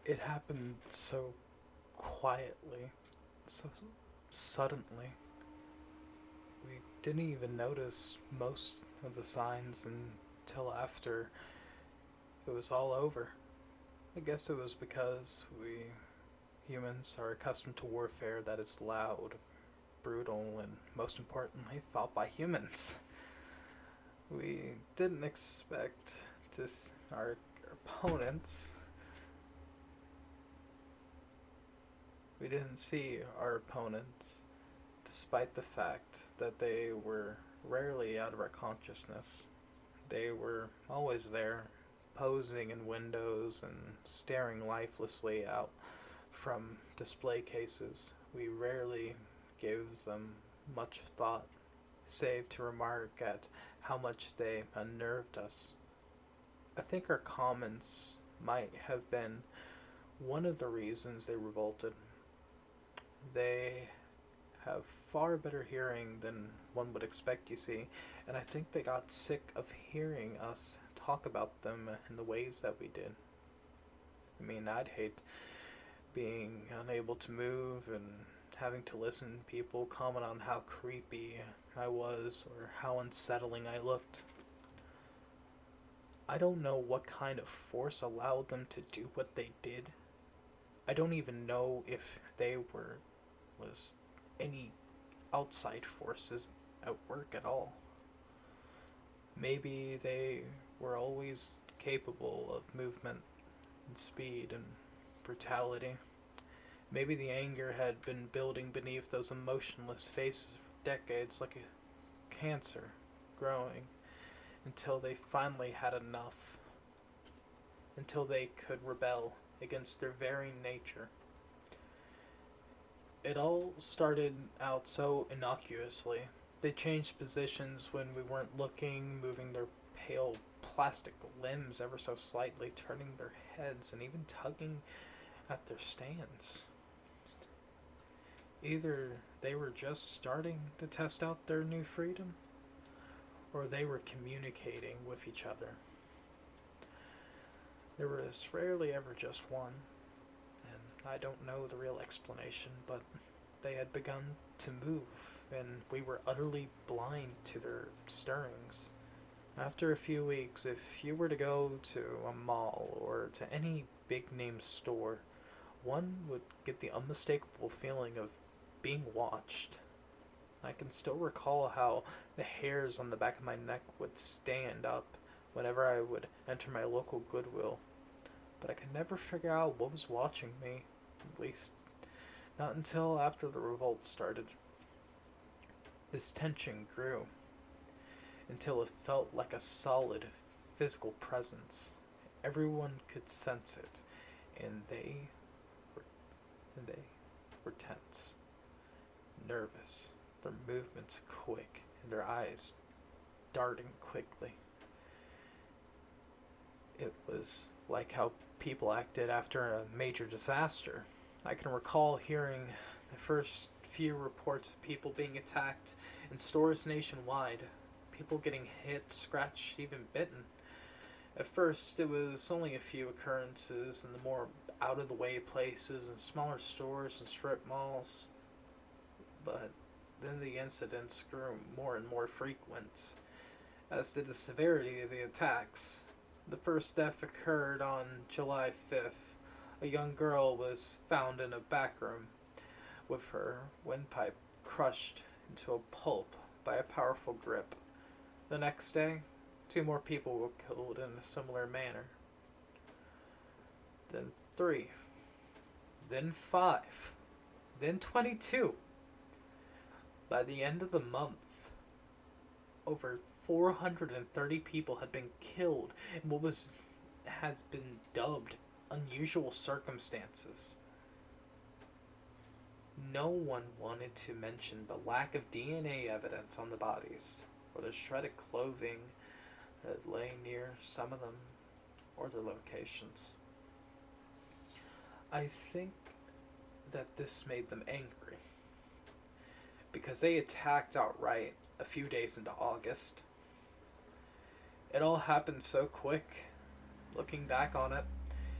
It happened so quietly, so suddenly. We didn't even notice most of the signs until after it was all over. I guess it was because we humans are accustomed to warfare that is loud, brutal, and most importantly, fought by humans. We didn't expect our opponents. We didn't see our opponents, despite the fact that they were rarely out of our consciousness. They were always there, posing in windows and staring lifelessly out from display cases. We rarely gave them much thought, save to remark at how much they unnerved us. I think our comments might have been one of the reasons they revolted. They have far better hearing than one would expect, you see, and I think they got sick of hearing us talk about them in the ways that we did. I mean, I'd hate being unable to move and having to listen to people comment on how creepy I was or how unsettling I looked. I don't know what kind of force allowed them to do what they did. I don't even know if they was any outside forces at work at all. Maybe they were always capable of movement and speed and brutality. Maybe the anger had been building beneath those emotionless faces for decades, like a cancer growing, until they finally had enough, until they could rebel against their very nature. It all started out so innocuously. They changed positions when we weren't looking, moving their pale plastic limbs ever so slightly, turning their heads, and even tugging at their stands. Either they were just starting to test out their new freedom, or they were communicating with each other. There was rarely ever just one, and I don't know the real explanation, but they had begun to move, and we were utterly blind to their stirrings. After a few weeks, if you were to go to a mall or to any big name store, one would get the unmistakable feeling of being watched. I can still recall how the hairs on the back of my neck would stand up whenever I would enter my local Goodwill, but I could never figure out what was watching me, at least not until after the revolt started. This tension grew until it felt like a solid physical presence. Everyone could sense it, and were, they were tense, nervous, their movements quick, and their eyes darting quickly. It was like how people acted after a major disaster. I can recall hearing the first few reports of people being attacked in stores nationwide, people getting hit, scratched, even bitten. At first, it was only a few occurrences in the more out-of-the-way places and smaller stores and strip malls, but then the incidents grew more and more frequent, as did the severity of the attacks. The first death occurred on July 5th. A young girl was found in a back room with her windpipe crushed into a pulp by a powerful grip. The next day, 2 more people were killed in a similar manner. Then 3. Then 5. Then 22. By the end of the month, over 430 people had been killed in what has been dubbed unusual circumstances. No one wanted to mention the lack of DNA evidence on the bodies, or the shredded clothing that lay near some of them, or their locations. I think that this made them angry, because they attacked outright a few days into August. It all happened so quick. Looking back on it,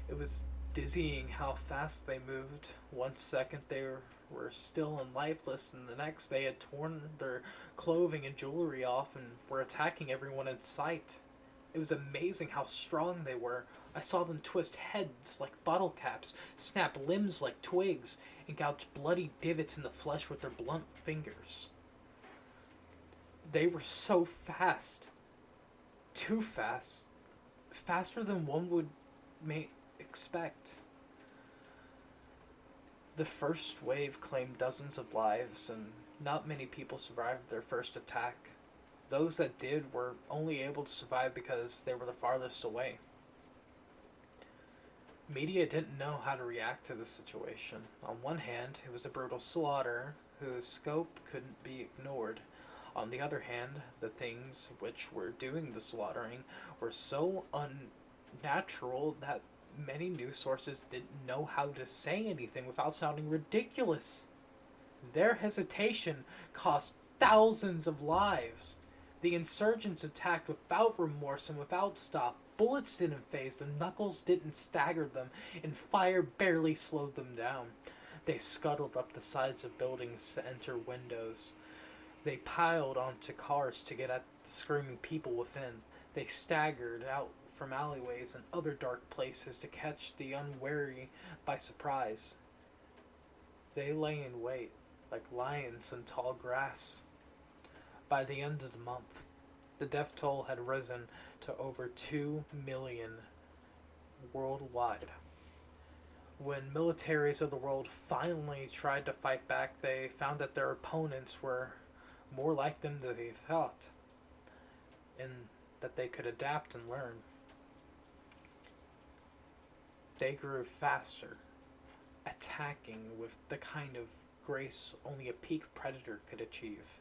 it was dizzying how fast they moved. One second they were still and lifeless, and the next they had torn their clothing and jewelry off and were attacking everyone in sight. It was amazing how strong they were. I saw them twist heads like bottle caps, snap limbs like twigs, and gouge bloody divots in the flesh with their blunt fingers. They were so fast. Too fast. Faster than one would expect. The first wave claimed dozens of lives, and not many people survived their first attack. Those that did were only able to survive because they were the farthest away. Media didn't know how to react to the situation. On one hand, it was a brutal slaughter whose scope couldn't be ignored. On the other hand, the things which were doing the slaughtering were so unnatural that many news sources didn't know how to say anything without sounding ridiculous. Their hesitation cost thousands of lives. The insurgents attacked without remorse and without stop. Bullets didn't phase them, knuckles didn't stagger them, and fire barely slowed them down. They scuttled up the sides of buildings to enter windows. They piled onto cars to get at the screaming people within. They staggered out from alleyways and other dark places to catch the unwary by surprise. They lay in wait like lions in tall grass. By the end of the month, the death toll had risen to over 2 million worldwide. When militaries of the world finally tried to fight back, they found that their opponents were more like them than they thought, and that they could adapt and learn. They grew faster, attacking with the kind of grace only a peak predator could achieve.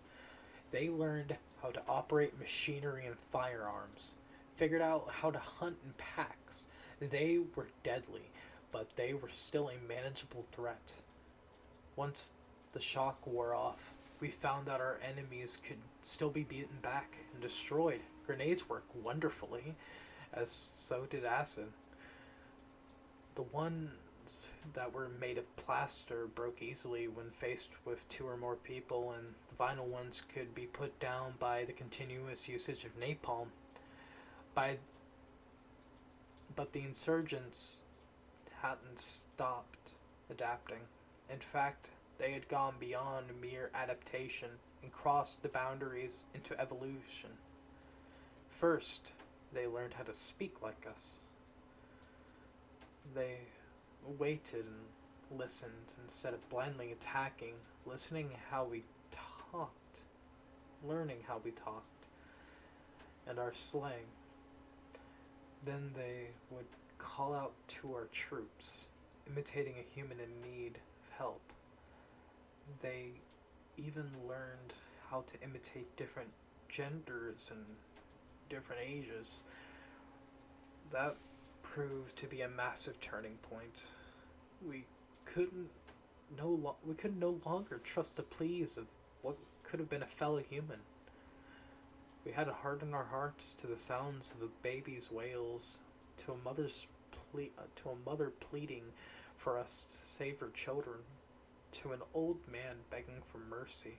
They learned how to operate machinery and firearms, figured out how to hunt in packs. They were deadly, but they were still a manageable threat. Once the shock wore off, we found that our enemies could still be beaten back and destroyed. Grenades work wonderfully, as so did acid. The ones that were made of plaster broke easily when faced with 2 or more people, and the vinyl ones could be put down by the continuous usage of napalm. But the insurgents hadn't stopped adapting. In fact, they had gone beyond mere adaptation and crossed the boundaries into evolution. First, they learned how to speak like us. They waited and listened instead of blindly attacking, listening how we talked, learning how we talked, and our slang. Then they would call out to our troops, imitating a human in need of help. They even learned how to imitate different genders and different ages. That proved to be a massive turning point. We could no longer trust the pleas of what could have been a fellow human. We had to harden our hearts to the sounds of a baby's wails, to a mother pleading for us to save her children, to an old man begging for mercy.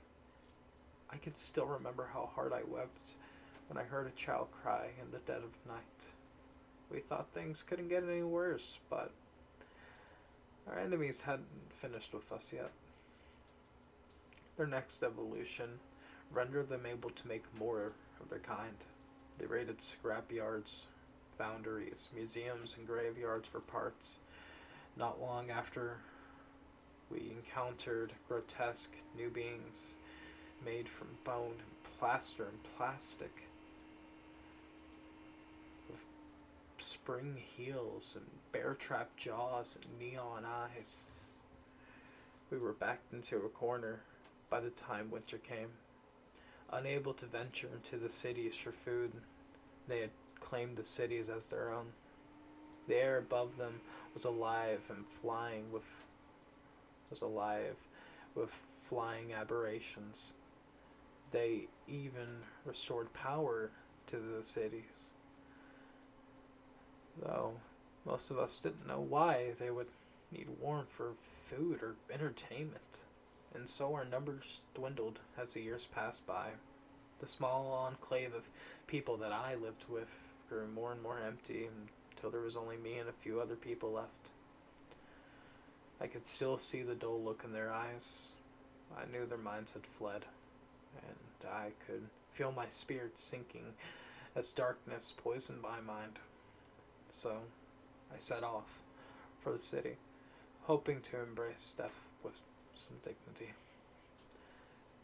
I can still remember how hard I wept when I heard a child cry in the dead of night. We thought things couldn't get any worse, but our enemies hadn't finished with us yet. Their next evolution rendered them able to make more of their kind. They raided scrapyards, foundries, museums, and graveyards for parts. Not long after, we encountered grotesque new beings made from bone and plaster and plastic, with spring heels and bear-trap jaws and neon eyes. We were backed into a corner by the time winter came. Unable to venture into the cities for food, they had claimed the cities as their own. The air above them was alive with flying aberrations. They even restored power to the cities. Though Most of us didn't know why they would need warmth for food or entertainment, and so our numbers dwindled as the years passed by. The small enclave of people that I lived with grew more and more empty until there was only me and a few other people left. I could still see the dull look in their eyes. I knew their minds had fled, and I could feel my spirit sinking as darkness poisoned my mind. So I set off for the city, hoping to embrace death with some dignity.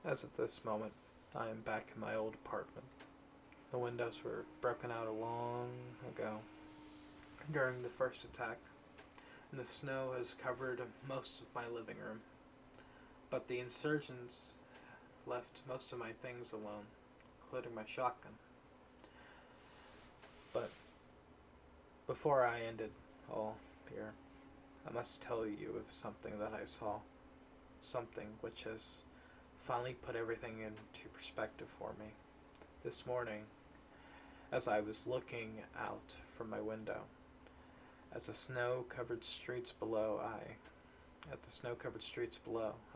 As of this moment, I am back in my old apartment. The windows were broken out long ago during the first attack, and the snow has covered most of my living room. But the insurgents left most of my things alone, including my shotgun. But before I ended all here, I must tell you of something that I saw. Something which has finally put everything into perspective for me. This morning, as I was looking out from my window, at the snow-covered streets below,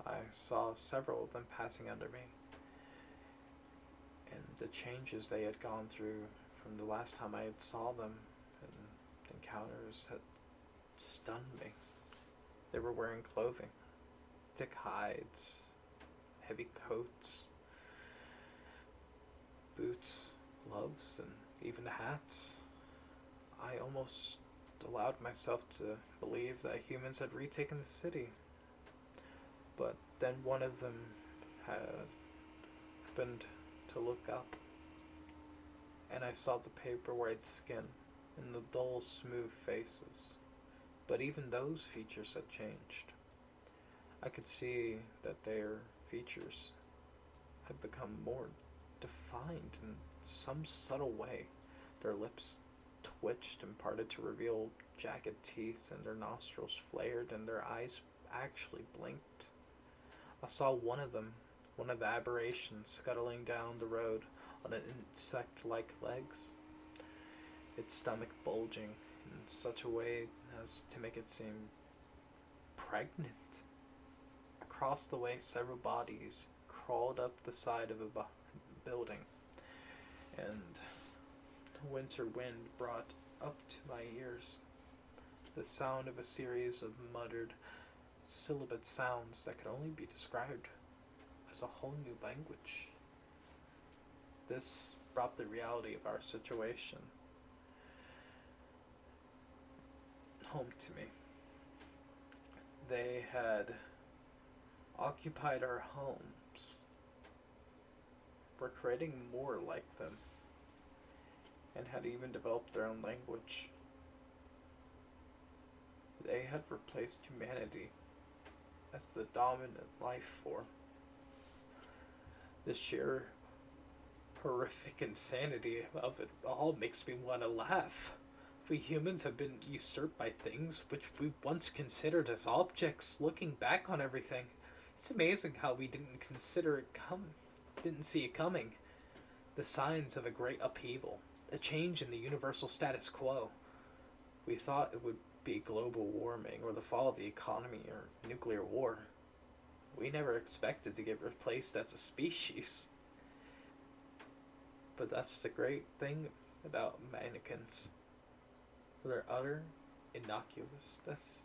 I saw several of them passing under me. And the changes they had gone through from the last time I had saw them and encounters had stunned me. They were wearing clothing, thick hides, heavy coats, boots, gloves, and even hats. I almost allowed myself to believe that humans had retaken the city. But then one of them happened to look up, and I saw the paper white skin and the dull, smooth faces. But even those features had changed. I could see that their features had become more defined in some subtle way. Their lips twitched and parted to reveal jagged teeth, and their nostrils flared, and their eyes actually blinked. I saw one of the aberrations, scuttling down the road on insect-like legs, its stomach bulging in such a way as to make it seem pregnant. Across the way, several bodies crawled up the side of a building, and the winter wind brought up to my ears the sound of a series of muttered, syllabic sounds that could only be described as a whole new language. This brought the reality of our situation home to me. They had occupied our homes, were creating more like them, and had even developed their own language. They had replaced humanity as the dominant life form. The sheer horrific insanity of it all makes me want to laugh. We humans have been usurped by things which we once considered as objects. Looking back on everything, it's amazing how we didn't see it coming. The signs of a great upheaval, a change in the universal status quo. We thought it would be global warming or the fall of the economy or nuclear war. We never expected to get replaced as a species. But that's the great thing about mannequins. Their utter innocuousness